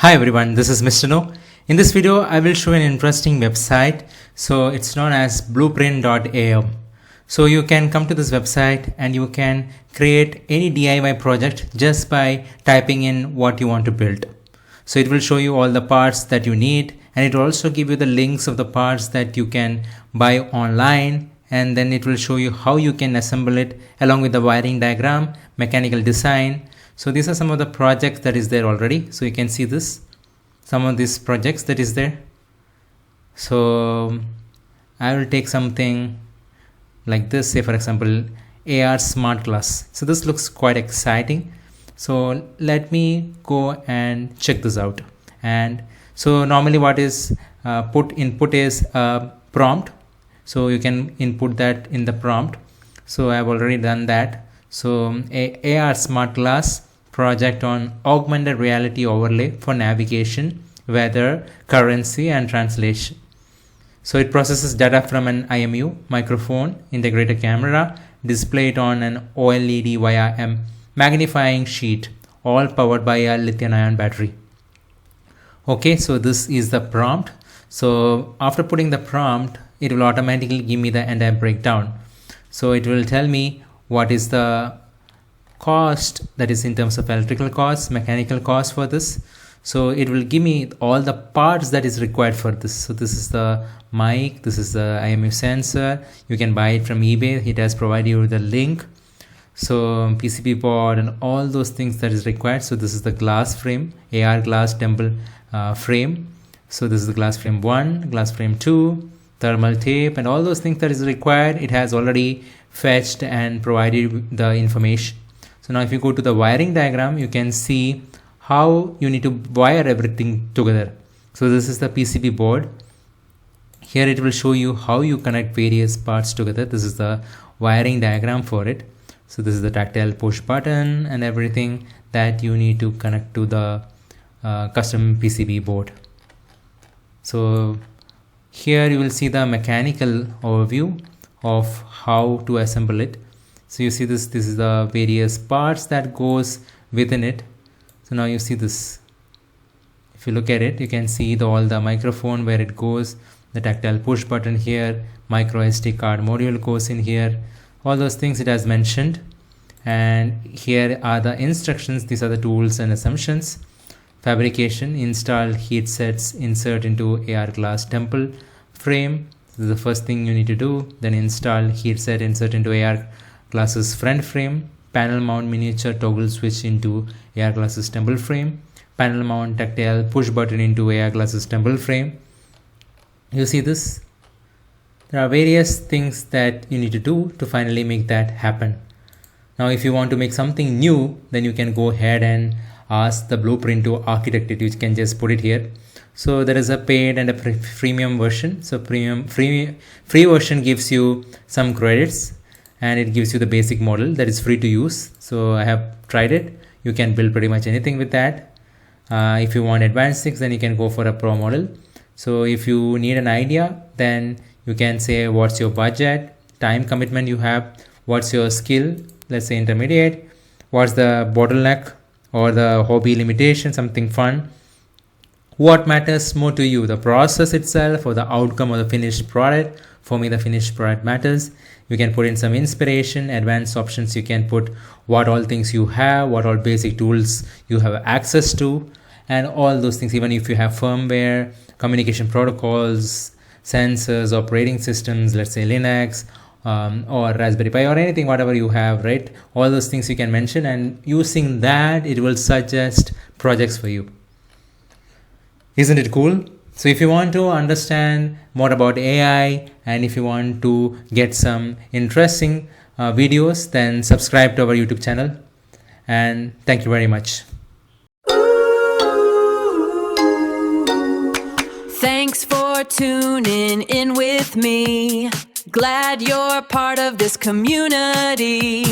Hi everyone, this is Mr. No. In this video, I will show an interesting website. So it's known as Blueprint.am. So you can come to this website and you can create any DIY project just by typing in what you want to build. So it will show you all the parts that you need, and it will also give you the links of the parts that you can buy online, and then it will show you how you can assemble it along with the wiring diagram, mechanical design. So these are some of the projects that is there already. So you can see this, some of these projects that is there. So I will take something like this, say for example AR smart glass. So this looks quite exciting. So let me go and check this out. And so normally what is input is a prompt. So you can input that in the prompt. So I've already done that. So AR smart glass project on augmented reality overlay for navigation, weather, currency and translation. So it processes data from an IMU, microphone, integrated camera, display it on an OLED via a magnifying sheet, all powered by a lithium-ion battery. Okay, so this is the prompt. So after putting the prompt, it will automatically give me the entire breakdown. So it will tell me what is the cost, that is in terms of electrical cost, mechanical cost for this. So it will give me all the parts that is required for this. So this is the mic, this is the IMU sensor. You can buy it from eBay. It has provided you the link. So PCB board and all those things that is required. So this is the glass frame, AR glass temple frame. So this is the glass frame 1, glass frame 2, thermal tape and all those things that is required. It has already fetched and provided the information. So now if you go to the wiring diagram, you can see how you need to wire everything together. So this is the PCB board. Here it will show you how you connect various parts together. This is the wiring diagram for it. So this is the tactile push button and everything that you need to connect to the custom PCB board. So here you will see the mechanical overview of how to assemble it. So you see this is the various parts that goes within it. So now you see this. If you look at it, you can see all the microphone where it goes, the tactile push button here, micro SD card module goes in here, all those things it has mentioned. And here are the instructions. These are the tools and assumptions. Fabrication, install heat sets, insert into AR glass temple frame. This is the first thing you need to do. Then install heat set, insert into AR glasses front frame. Panel mount miniature toggle switch into AR glasses temple frame. Panel mount tactile push button into AR glasses temple frame. You see this? There are various things that you need to do to finally make that happen. Now if you want to make something new, then you can go ahead and ask the Blueprint to architect it. You can just put it here. So there is a paid and a freemium version. So free version gives you some credits and it gives you the basic model that is free to use. So I have tried it. You can build pretty much anything with that. If you want advanced things, then you can go for a pro model. So if you need an idea, then you can say what's your budget, time commitment you have, what's your skill, let's say intermediate, what's the bottleneck or the hobby limitation, something fun. What matters more to you, the process itself or the outcome of the finished product? For me, the finished product matters. You can put in some inspiration, advanced options. You can put what all things you have, what all basic tools you have access to, and all those things. Even if you have firmware, communication protocols, sensors, operating systems, let's say Linux, or Raspberry Pi or anything, whatever you have, right? All those things you can mention, and using that, it will suggest projects for you. Isn't it cool? So if you want to understand more about AI and if you want to get some interesting videos, then subscribe to our YouTube channel. And thank you very much. Thanks for tuning in with me. Glad you're part of this community.